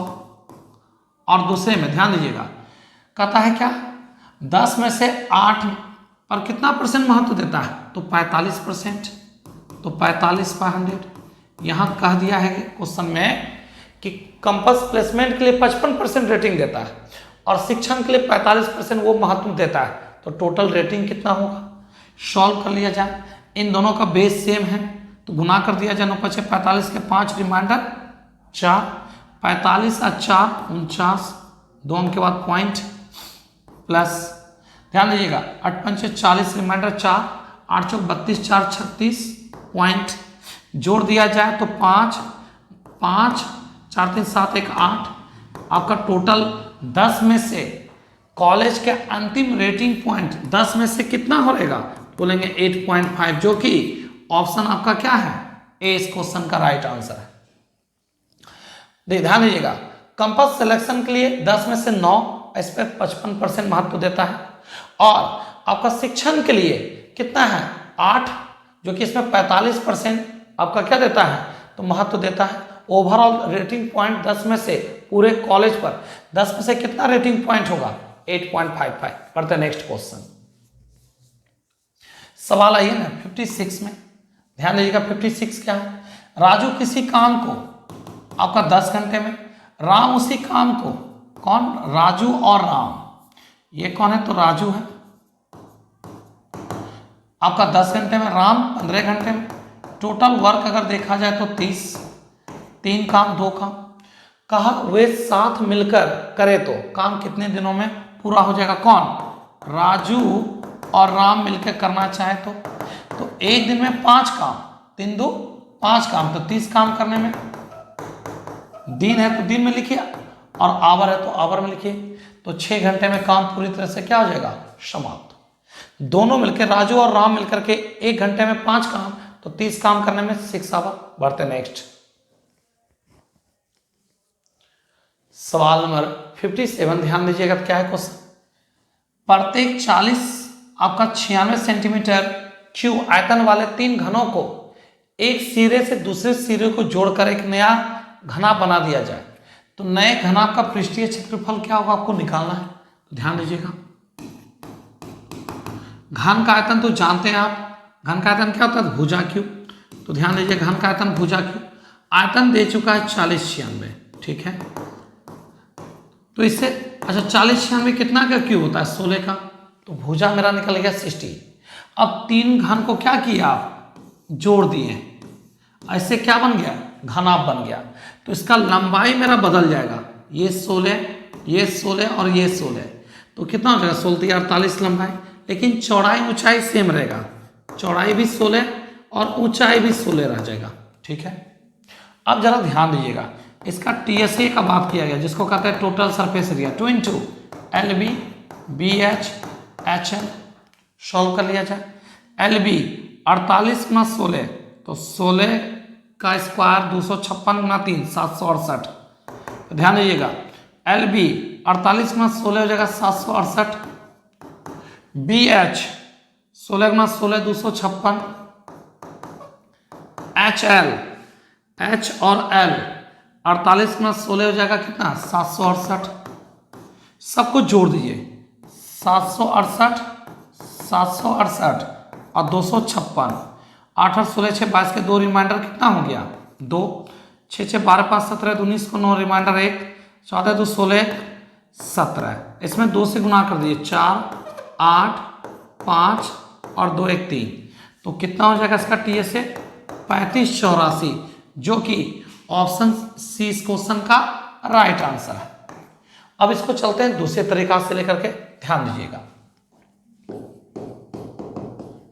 और दूसरे में ध्यान दीजिएगा, कहता है क्या, 10 में से 8 पर कितना परसेंट महत्व देता है, तो 45%, तो 45/100। यहाँ कह दिया है क्वेश्चन में कि कैंपस प्लेसमेंट के लिए 55% रेटिंग देता है और शिक्षण के लिए 45% वो महत्व देता है, तो टोटल रेटिंग कितना होगा। सॉल्व कर लिया जाए, इन दोनों का बेस सेम है तो गुना कर दिया जाए। 9 × 5 = 45 के 5 रिमाइंडर 4, 45 और 4 49, 2 अंक के बाद पॉइंट प्लस, ध्यान दीजिएगा 8 × 5 = 40 रिमाइंडर 4, 8 × 4 = 32, 4 × 36 पॉइंट, जोड़ दिया जाए तो 5 5 4 3 7 1 8। आपका टोटल 10 में से कॉलेज के अंतिम रेटिंग पॉइंट 10 में से कितना हो रहेगा, बोलेंगे 8.5, जो कि ऑप्शन आपका क्या है, ए इस क्वेश्चन का राइट आंसर है। ध्यान दीजिएगा, कैंपस सिलेक्शन के लिए 10 में से 9, इस पर 55% महत्व देता है। और आपका शिक्षण के लिए कितना है, 8, जो कि इसमें 45% आपका क्या देता है, तो महत्व देता है। ओवरऑल रेटिंग पॉइंट 10 में से पूरे कॉलेज पर 10 में से कितना रेटिंग पॉइंट होगा, 8.55। पढ़ते हैं नेक्स्ट क्वेश्चन। सवाल आइए ना 56 में, ध्यान दीजिएगा 56 क्या है, राजू किसी काम को आपका 10 घंटे में, राम उसी काम को, कौन, राजू और राम, ये कौन है, तो राजू है, आपका 10 घंटे में, राम 15 घंटे में। टोटल वर्क अगर देखा जाए तो 30, 3 काम 2 काम। कहा वे साथ मिलकर करे तो काम कितने दिनों में पूरा हो जाएगा, कौन, राजू और राम मिलकर करना चाहे तो एक दिन में 5 काम, 3 2 5 काम, तो 30 काम करने में। दिन है तो दिन में लिखिए और आवर है तो आवर में लिखिए, तो 6 घंटे में काम पूरी तरह से क्या हो जाएगा, समाप्त। दोनों मिलकर राजू और राम मिलकर के 1 घंटे में 5 काम, तो 30 काम करने में 6 आवर। बढ़ते नेक्स्ट सवाल नंबर 57, ध्यान दीजिएगा क्या है क्वेश्चन। प्रत्येक 40 आपका 96 सेंटीमीटर क्यूब आयतन वाले 3 घनों को एक सिरे से दूसरे सिरे को जोड़कर एक नया घना बना दिया जाए, तो नए घना का पृष्ठीय क्षेत्रफल क्या होगा, आपको निकालना है। तो ध्यान दीजिएगा, घन का आयतन तो जानते हैं आप, घन का आयतन क्या होता है, भुजा क्यूब। तो ध्यान दीजिए, घन का आयतन भुजा क्यूब, आयतन दे चुका है 40 96, ठीक है। तो इससे अच्छा 40 96 कितना का क्यूब होता है, 16 का, तो भुजा मेरा निकल गया 60। अब 3 घन को क्या किया आप, जोड़ दिए, ऐसे क्या बन गया, घनाभ बन गया। तो इसका लंबाई मेरा बदल जाएगा, ये 16, ये 16 और ये 16, तो कितना हो जाएगा, 16 48 लंबाई, लेकिन चौड़ाई ऊंचाई सेम रहेगा, चौड़ाई भी 16 और ऊंचाई भी 16 रह जाएगा, ठीक है। अब जरा ध्यान दीजिएगा, इसका टीएसए का बात किया गया, जिसको कहते हैं total surface area, 2 × LB BH HL। Solve कर लिया जाए, LB 48 × 16, तो 16 का स्क्वायर 256 × 3 768। तो ध्यान दीजिएगा, LB 48 × 16 हो जाएगा 768, BH 16 × 16 256, HL H और L 48 × 16 हो जाएगा कितना, 768। सबको जोड़ दीजिए, 768 768 और 256, 8 और 16 6 22 के 2 रिमाइंडर कितना हो गया, 2। 6 6 12 5 17 2 19 को 9 रिमाइंडर 1 14 2 16 17। इसमें 2 से गुना कर दिए 4 8 5 और 2 1 3। तो कितना हो जाएगा इसका टी से 3584, जो कि ऑप्शन सी इस क्वेश्चन का राइट आंसर है। अब इसको चलते हैं दूसरे तरीका से लेकर के, ध्यान दीजिएगा।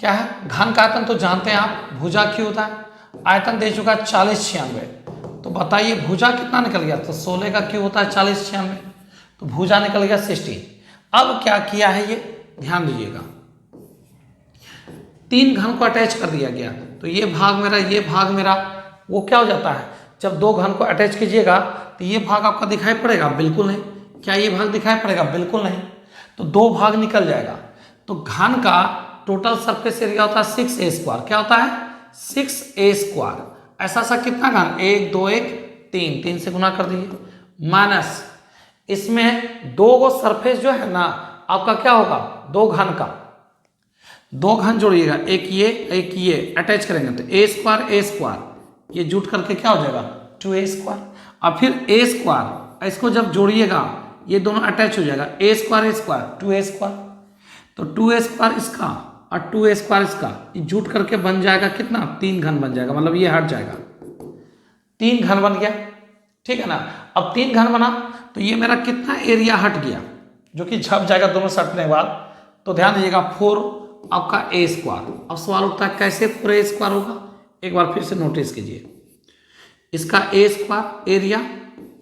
क्या है घन का आयतन तो जानते हैं आप, भुजा क्यों होता है। आयतन दे चुका 40 96, तो बताइए भुजा कितना निकल गया, तो 16 का क्यों होता है 40 96, तो भुजा निकल गया 16। अब क्या किया है ये, ध्यान दीजिएगा, 3 घन को अटैच कर दिया गया, तो ये भाग मेरा, ये भाग मेरा, वो क्या हो जाता है, जब 2 घन को अटैच कीजिएगा तो ये भाग आपका दिखाई पड़ेगा, बिल्कुल नहीं। क्या ये भाग दिखाई पड़ेगा, बिल्कुल नहीं। तो 2 भाग निकल जाएगा। तो घन का टोटल सरफेस एरिया होता है 6a²। क्या होता है 6a²। ऐसा सा कितना घन, 1 2 1 3, 3 से गुना कर दिए, माइनस इसमें 2 गो सरफेस जो है ना आपका क्या होगा, 2 घन का, 2 घन जोड़िएगा, एक ये अटैच करेंगे तो a², ये जुट करके क्या हो जाएगा 2a²। और फिर a², इसको जब जोड़िएगा ये दोनों अटैच हो जाएगा, a² 2a², तो 2a² इसका और 2a² इसका, ये जुट करके बन जाएगा कितना, 3 घन बन जाएगा, मतलब ये हट जाएगा, 3 घन बन गया, ठीक है ना। अब 3 घन बना तो ये मेरा कितना एरिया हट गया, जो कि झप जाएगा दोनों सटने के बाद। तो ध्यान दीजिएगा 4 आपका a²। अब सवाल उठता है कैसे 4a² होगा, एक बार फिर से नोटिस कीजिए, इसका a² एरिया,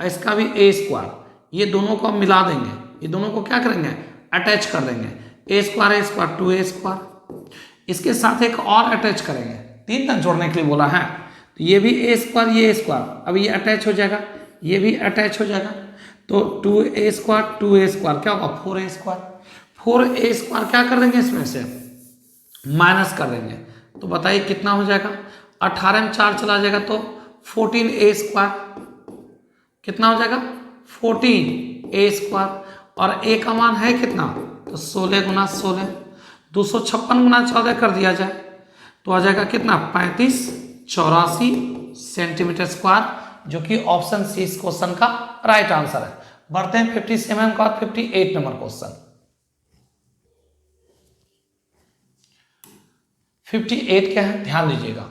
इसका भी a², ये दोनों को हम मिला देंगे, ये दोनों को क्या करेंगे, अटैच कर देंगे, a² 2a²। इसके साथ एक और अटैच करेंगे, 3 तक जोड़ने के लिए बोला है, तो ये भी a², ये a², अब ये अटैच हो जाएगा, ये भी अटैच हो जाएगा, तो 2a² 2a², क्या होगा 4a²। 4a² क्या कर देंगे, इसमें से माइनस कर देंगे, तो बताइए कितना हो जाएगा, 18 में 4 चला जाएगा तो 14a², कितना हो जाएगा 14a²। और a का मान है कितना, तो 16 गुना 16, 256 गुना 14 कर दिया जाए तो आ जाएगा कितना 3584 सेंटीमीटर स्क्वायर, जो कि ऑप्शन सी इस क्वेश्चन का राइट आंसर है। बढ़ते हैं 57 का 58 नंबर क्वेश्चन। 58 क्या है, ध्यान दीजिएगा,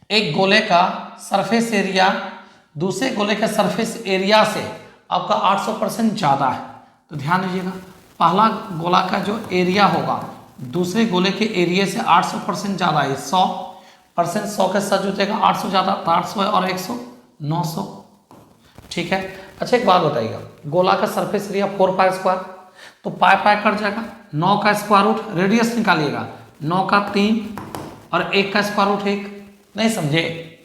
एक गोले का सरफेस एरिया दूसरे गोले के सरफेस एरिया से आपका 800% ज़्यादा है। तो ध्यान दीजिएगा, पहला गोला का जो एरिया होगा दूसरे गोले के एरिया से 800% ज़्यादा है, 100%, 100 के साथ जुटेगा 800 ज़्यादा, तो 800 है और 100 900, ठीक है। अच्छा एक बात बताइएगा, गोला का सरफेस एरिया 4π², तो पाई कट जाएगा, 9 का स्क्वायर रूट, रेडियस निकालिएगा, 9 का 3 और 1 का स्क्वायर रूट 1, नहीं समझे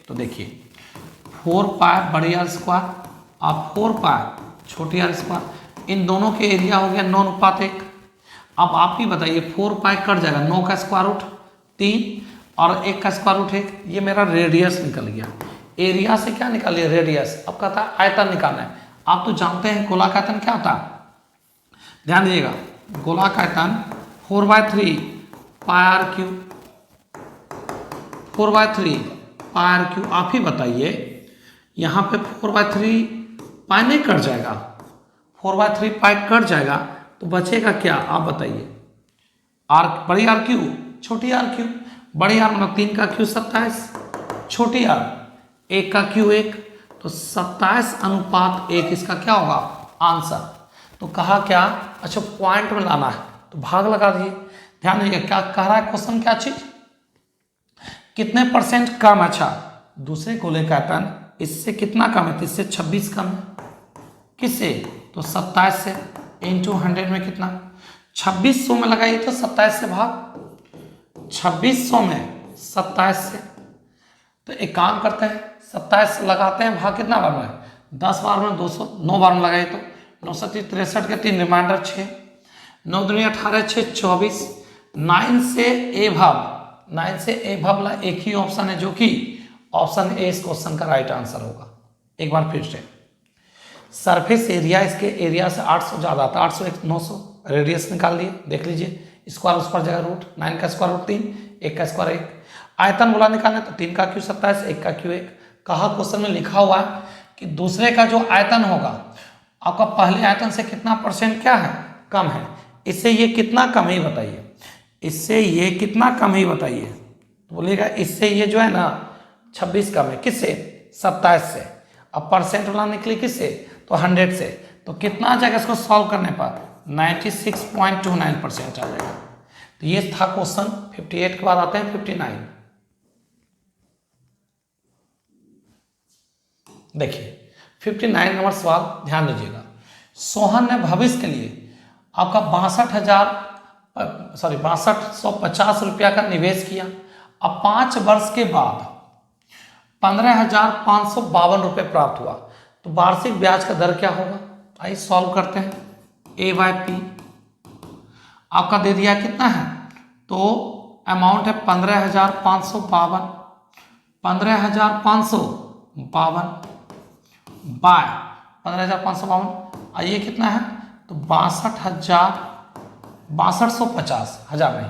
तो देखिए 4π बड़ी आर स्क्वायर और 4π छोटी आर स्क्वायर, इन दोनों के एरिया हो गया 9:1। अब आप ही बताइए 4π कट जाएगा, 9 का स्क्वायर रूट 3 और 1 का स्क्वायर रूट 1, ये मेरा रेडियस निकल गया। एरिया से क्या निकालिए, रेडियस। अब कहता है आयतन निकालना है, आप तो जानते हैं गोला का आयतन क्या होता है, ध्यान दीजिएगा, गोला का आयतन 4/3 πr³, 4/3 πr³। आप ही बताइए यहाँ पे 4/3 पाई नहीं कट जाएगा, 4/3 पाई कट जाएगा तो बचेगा क्या, आप बताइए, आर, बड़ी आर क्यू छोटी आर क्यू, बड़ी आर मतलब 3 का क्यू 27, छोटी आर 1 का क्यू 1, तो 27:1 इसका क्या होगा आंसर। तो कहा क्या, अच्छा पॉइंट में लाना है तो भाग लगा दिए। ध्यान दीजिए क्या कह रहा है क्वेश्चन, क्या चीज, कितने % कम, अच्छा दूसरे गोले का आयतन इससे कितना कम है, तो इससे 26 कम है, किससे, तो 27 से, इंटू 100 में कितना, 2600 में लगाइए तो 27 से भाग, 2600 में 27 से, तो एक काम करते हैं 27 से लगाते हैं भाग, कितना बार में, 10 बार में 200, 9 बार में लगाइए तो 963 के 3 रिमाइंडर 6, 9 दूनी 18, 6 24, 9 से ए भाव ला एक ही ऑप्शन है, जो कि ऑप्शन ए इस क्वेश्चन का राइट आंसर होगा। एक बार फिर से, सरफेस एरिया इसके एरिया से 800 ज़्यादा था, 800 1 900, रेडियस निकाल लिए, देख लीजिए, स्क्वायर उस पर जगह रूट, 9 का स्क्वायर रूट 3, 1 का स्क्वायर 1, आयतन बोला निकालना तो 3 का क्यू 27, 1 का क्यू 1, कहा क्वेश्चन में लिखा हुआ है कि दूसरे का जो आयतन होगा आपका पहले आयतन से कितना परसेंट क्या है, कम है, इससे ये कितना कम है बताइए, इससे ये कितना कम है बताइए। तो बोलिएगा इससे ये जो है ना 26 कम है, किससे, 27 से। अब परसेंट वाला निकले किससे, तो 100 से। तो कितना आ जाएगा इसको सॉल्व करने पर, 96.29% आ जाएगा। तो ये था क्वेश्चन 58 के बाद आते हैं 59। देखिए 59 नंबर सवाल ध्यान दीजिएगा। सोहन ने भविष्य के लिए आपका 62,650 रुपया का निवेश किया। अब 5 वर्ष के बाद 15,552 रुपये प्राप्त हुआ, तो वार्षिक ब्याज का दर क्या होगा। आइए सॉल्व करते हैं। A/P आपका दे दिया कितना है, तो अमाउंट है 15,552, 15,552 बाय 15,552, ये कितना है, तो 62,650 हजार नहीं,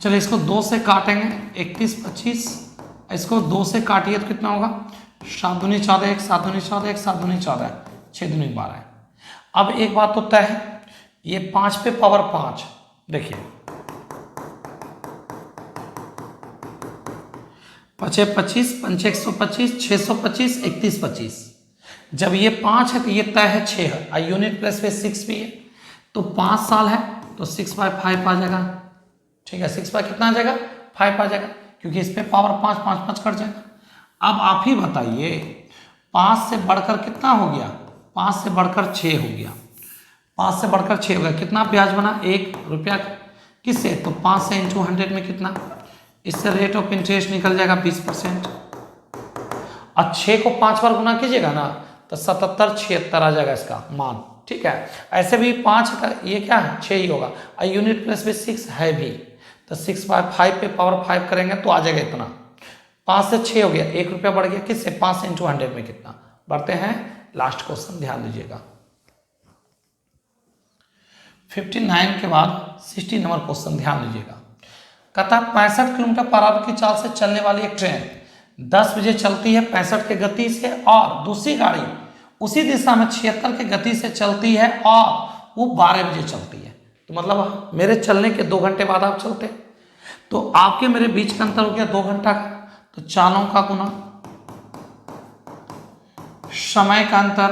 चलिए इसको 2 से काटेंगे, 31, 25, इसको 2 से काटिए तो कितना होगा, 7 दूनी 14, 1 7 दूनी 14, 1 7 दूनी 14, 6 दूनी 12। अब एक बात तो तय है, ये 5 पे पावर 5, देखिए 5 25, 5 125, 625, 31 25। जब ये 5 है तो ये तय है 6 है, यूनिट प्लस पे 6 भी है, तो 5 साल है तो 6/5 आ जाएगा। ठीक है, 6 कितना आ जाएगा, 5 आ जाएगा, क्योंकि इस पे पावर 5 5 5 कट जाएगा। अब आप ही बताइए 5 से बढ़कर कितना हो गया, 5 से बढ़कर 6 हो गया, 5 से बढ़कर 6 हो गया, कितना ब्याज बना, 1 रुपया किससे, तो 5 से इंटू 100 में कितना, इससे रेट ऑफ इंटरेस्ट निकल जाएगा 20%। और 6 को 5 बार गुना कीजिएगा ना तो 77 76 आ जाएगा इसका मान। ठीक है, ऐसे भी 5 का ये क्या है 6 ही होगा, और यूनिट प्लस में 6 है भी, तो 6/5 पे पावर 5 करेंगे तो आ जाएगा इतना। 5 से 6 हो गया, 1 रुपया बढ़ गया, किससे, 5 से इंटू 100 में कितना। बढ़ते हैं लास्ट क्वेश्चन, ध्यान दीजिएगा। 59 के बाद 60 नंबर क्वेश्चन, ध्यान दीजिएगा। कहता 65 किलोमीटर पर आवर की चाल से चलने वाली एक ट्रेन 10 बजे चलती है 65 के गति से, और दूसरी गाड़ी उसी दिशा में 76 के गति से चलती है और वो 12 बजे चलती है। तो मतलब मेरे चलने के 2 घंटे बाद आप चलते, तो आपके मेरे बीच का अंतर हो गया 2 घंटा का, तो चालों का गुना समय का अंतर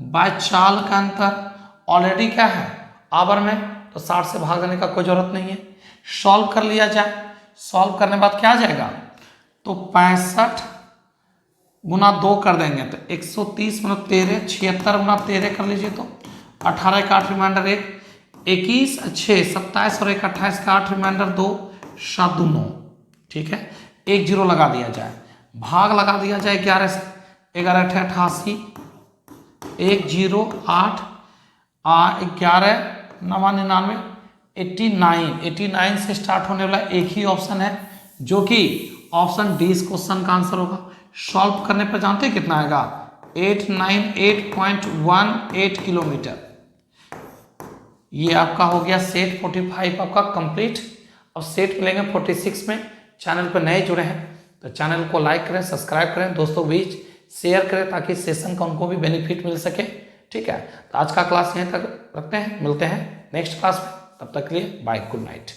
बाय चाल का अंतर, ऑलरेडी क्या है आवर में, तो 60 से भागने का कोई जरूरत नहीं है। सॉल्व कर लिया जाए, सॉल्व करने के बाद क्या आ जाएगा, तो 65 गुना 2 कर देंगे तो 130 मतलब 13, 76 गुना 13 कर लीजिए तो 18 का 8 रिमाइंडर 1, 21 6 27 और 1 28 का 8 रिमाइंडर 2 7 2 9। ठीक है, 1 0 लगा दिया जाए, भाग लगा दिया जाए 11 से, 11 8 88, 1 0 8 11 9 99, 89 से स्टार्ट होने वाला एक ही ऑप्शन है जो कि ऑप्शन डी इस क्वेश्चन का आंसर होगा। सॉल्व करने पर जानते हैं कितना आएगा, 898.18 किलोमीटर। ये आपका हो गया सेट 45 आपका कंप्लीट। अब सेट मिलेंगे 46 में। चैनल पर नए जुड़े हैं तो चैनल को लाइक करें, सब्सक्राइब करें, दोस्तों बीच शेयर करें ताकि सेशन का उनको भी बेनिफिट मिल सके। ठीक है, तो आज का क्लास यहीं तक रखते हैं, मिलते हैं नेक्स्ट क्लास में, तब तक के लिए बाय, गुड नाइट।